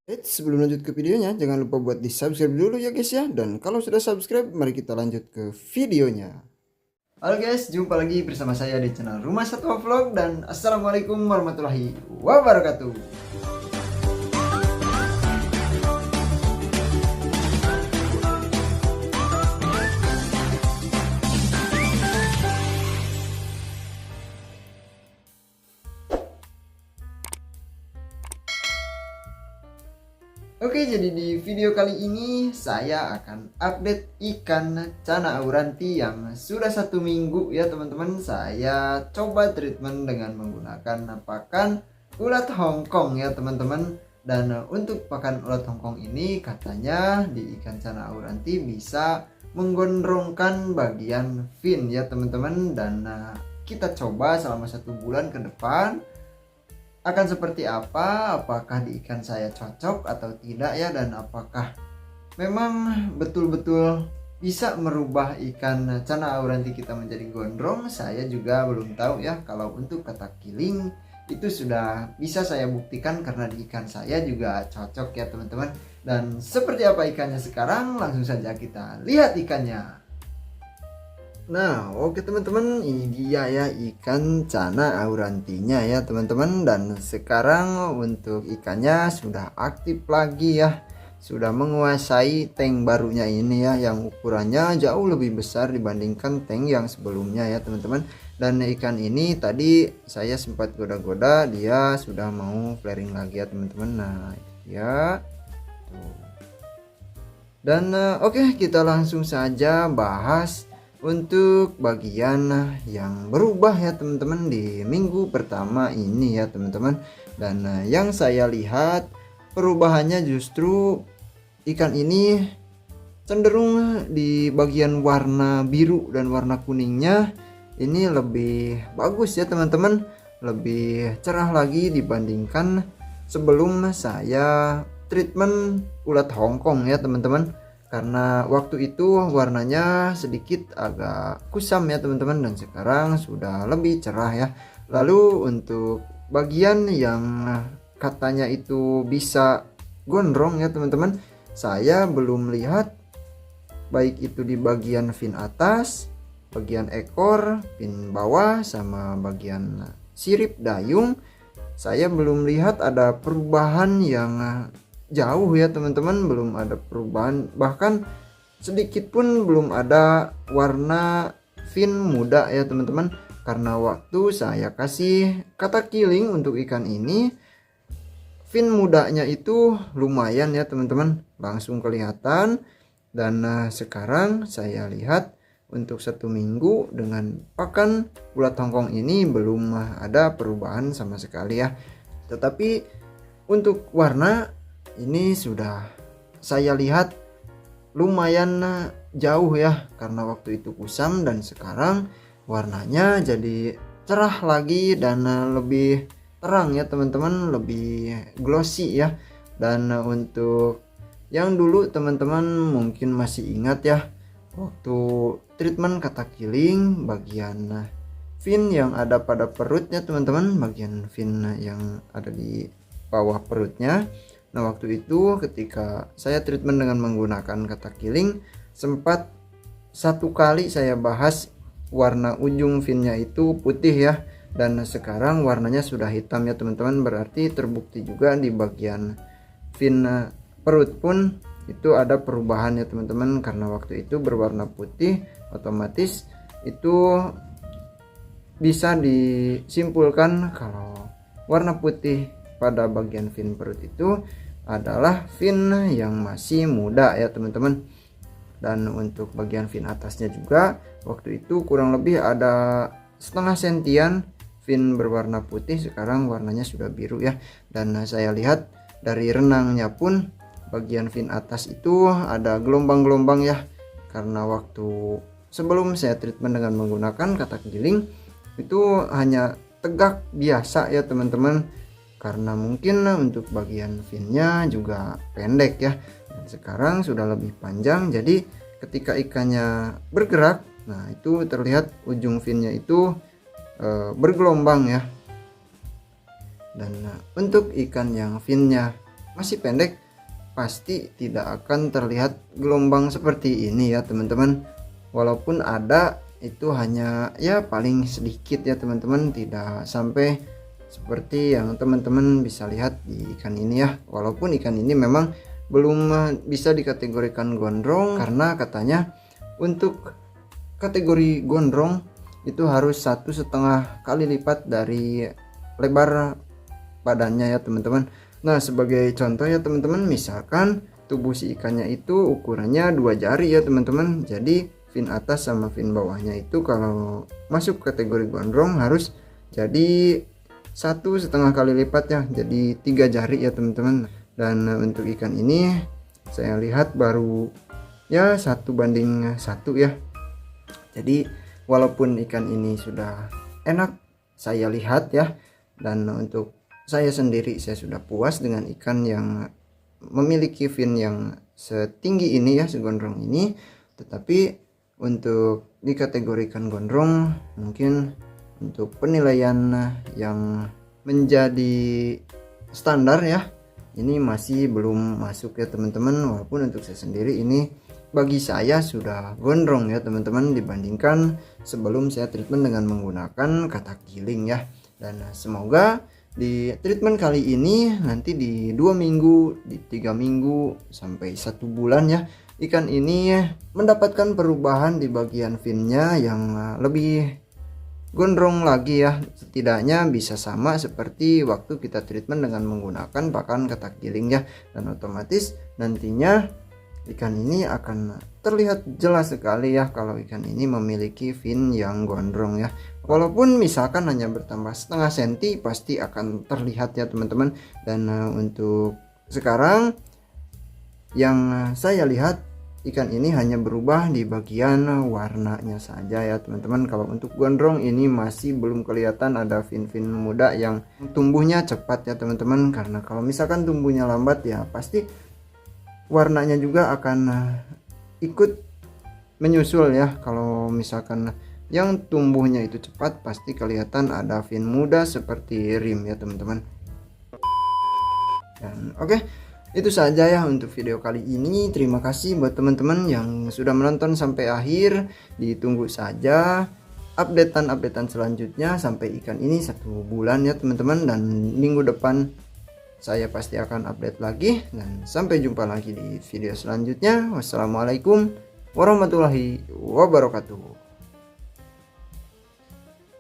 Sebelum lanjut ke videonya, jangan lupa buat di subscribe dulu ya guys ya. Dan kalau sudah subscribe, mari kita lanjut ke videonya. Halo guys, jumpa lagi bersama saya di channel Rumah Satwa Vlog. Dan assalamualaikum warahmatullahi wabarakatuh. Oke, jadi di video kali ini saya akan update ikan cana auranti yang sudah 1 minggu ya teman-teman. Saya coba treatment dengan menggunakan pakan ulat Hongkong ya teman-teman. Dan untuk pakan ulat Hongkong ini katanya di ikan cana auranti bisa menggondrongkan bagian fin ya teman-teman. Dan kita coba selama 1 bulan ke depan akan seperti apa, apakah di ikan saya cocok atau tidak ya, dan apakah memang betul-betul bisa merubah ikan cana auranti kita menjadi gondrong. Saya juga belum tahu ya. Kalau untuk katak kiling itu sudah bisa saya buktikan karena di ikan saya juga cocok ya teman-teman. Dan seperti apa ikannya sekarang, langsung saja kita lihat ikannya. Nah, oke teman-teman, ini dia ya ikan cana aurantinya ya teman-teman. Dan sekarang untuk ikannya sudah aktif lagi ya, sudah menguasai tank barunya ini ya, yang ukurannya jauh lebih besar dibandingkan tank yang sebelumnya ya teman-teman. Dan ikan ini tadi saya sempat goda-goda, dia sudah mau flaring lagi ya teman-teman. Nah ya tuh. Dan oke, kita langsung saja bahas untuk bagian yang berubah ya teman-teman di minggu pertama ini ya teman-teman. Dan yang saya lihat perubahannya justru ikan ini cenderung di bagian warna biru dan warna kuningnya ini lebih bagus ya teman-teman, lebih cerah lagi dibandingkan sebelum saya treatment ulat Hongkong ya teman-teman. Karena waktu itu warnanya sedikit agak kusam ya teman-teman, dan sekarang sudah lebih cerah ya. Lalu untuk bagian yang katanya itu bisa gondrong ya teman-teman, saya belum lihat, baik itu di bagian fin atas, bagian ekor, fin bawah, sama bagian sirip dayung. Saya belum lihat ada perubahan yang jauh ya teman-teman, belum ada perubahan, bahkan sedikit pun belum ada warna fin muda ya teman-teman. Karena waktu saya kasih katak kiling untuk ikan ini, fin mudanya itu lumayan ya teman-teman, langsung kelihatan. Dan sekarang saya lihat untuk 1 minggu dengan pakan ulat Hongkong ini belum ada perubahan sama sekali ya. Tetapi untuk warna ini sudah saya lihat lumayan jauh ya, karena waktu itu kusam dan sekarang warnanya jadi cerah lagi dan lebih terang ya teman-teman, lebih glossy ya. Dan untuk yang dulu teman-teman mungkin masih ingat ya, waktu treatment katak kiling bagian fin yang ada pada perutnya teman-teman, bagian fin yang ada di bawah perutnya. Nah waktu itu ketika saya treatment dengan menggunakan katak kiling, sempat 1 kali saya bahas warna ujung finnya itu putih ya, dan sekarang warnanya sudah hitam ya teman-teman. Berarti terbukti juga di bagian fin perut pun itu ada perubahan ya teman-teman. Karena waktu itu berwarna putih, otomatis itu bisa disimpulkan kalau warna putih pada bagian fin perut itu adalah fin yang masih muda ya teman-teman. Dan untuk bagian fin atasnya juga waktu itu kurang lebih ada setengah sentian fin berwarna putih, sekarang warnanya sudah biru ya. Dan saya lihat dari renangnya pun bagian fin atas itu ada gelombang-gelombang ya, karena waktu sebelum saya treatment dengan menggunakan katak giling itu hanya tegak biasa ya teman-teman, karena mungkin untuk bagian finnya juga pendek ya. Dan sekarang sudah lebih panjang, jadi ketika ikannya bergerak, nah itu terlihat ujung finnya itu bergelombang ya. Dan untuk ikan yang finnya masih pendek, pasti tidak akan terlihat gelombang seperti ini ya teman-teman. Walaupun ada, itu hanya ya paling sedikit ya teman-teman, tidak sampai seperti yang teman-teman bisa lihat di ikan ini ya. Walaupun ikan ini memang belum bisa dikategorikan gondrong, karena katanya untuk kategori gondrong itu harus 1,5 kali lipat dari lebar badannya ya teman-teman. Nah, sebagai contoh ya teman-teman, misalkan tubuh si ikannya itu ukurannya 2 jari ya teman-teman. Jadi fin atas sama fin bawahnya itu kalau masuk kategori gondrong harus jadi 1,5 kali lipat ya, jadi 3 jari ya teman-teman. Dan untuk ikan ini saya lihat baru ya 1:1 ya. Jadi walaupun ikan ini sudah enak saya lihat ya, dan untuk saya sendiri saya sudah puas dengan ikan yang memiliki fin yang setinggi ini ya, segondrong ini. Tetapi untuk dikategorikan gondrong, mungkin untuk penilaian yang menjadi standar ya, ini masih belum masuk ya teman-teman. Walaupun untuk saya sendiri ini bagi saya sudah gondrong ya teman-teman, dibandingkan sebelum saya treatment dengan menggunakan katak giling ya. Dan semoga di treatment kali ini nanti di 2 minggu, di 3 minggu sampai 1 bulan ya, ikan ini mendapatkan perubahan di bagian finnya yang lebih gondrong lagi ya. Setidaknya bisa sama seperti waktu kita treatment dengan menggunakan pakan katak giling ya. Dan otomatis nantinya ikan ini akan terlihat jelas sekali ya kalau ikan ini memiliki fin yang gondrong ya. Walaupun misalkan hanya bertambah setengah senti, pasti akan terlihat ya teman-teman. Dan untuk sekarang yang saya lihat, ikan ini hanya berubah di bagian warnanya saja ya teman-teman. Kalau untuk gondrong ini masih belum kelihatan ada fin-fin muda yang tumbuhnya cepat ya teman-teman. Karena kalau misalkan tumbuhnya lambat ya pasti warnanya juga akan ikut menyusul ya. Kalau misalkan yang tumbuhnya itu cepat, pasti kelihatan ada fin muda seperti rim ya teman-teman. Dan oke, itu saja ya untuk video kali ini. Terima kasih buat teman-teman yang sudah menonton sampai akhir. Ditunggu saja updatean selanjutnya sampai ikan ini 1 bulan ya teman-teman. Dan minggu depan saya pasti akan update lagi. Dan sampai jumpa lagi di video selanjutnya. Wassalamualaikum warahmatullahi wabarakatuh.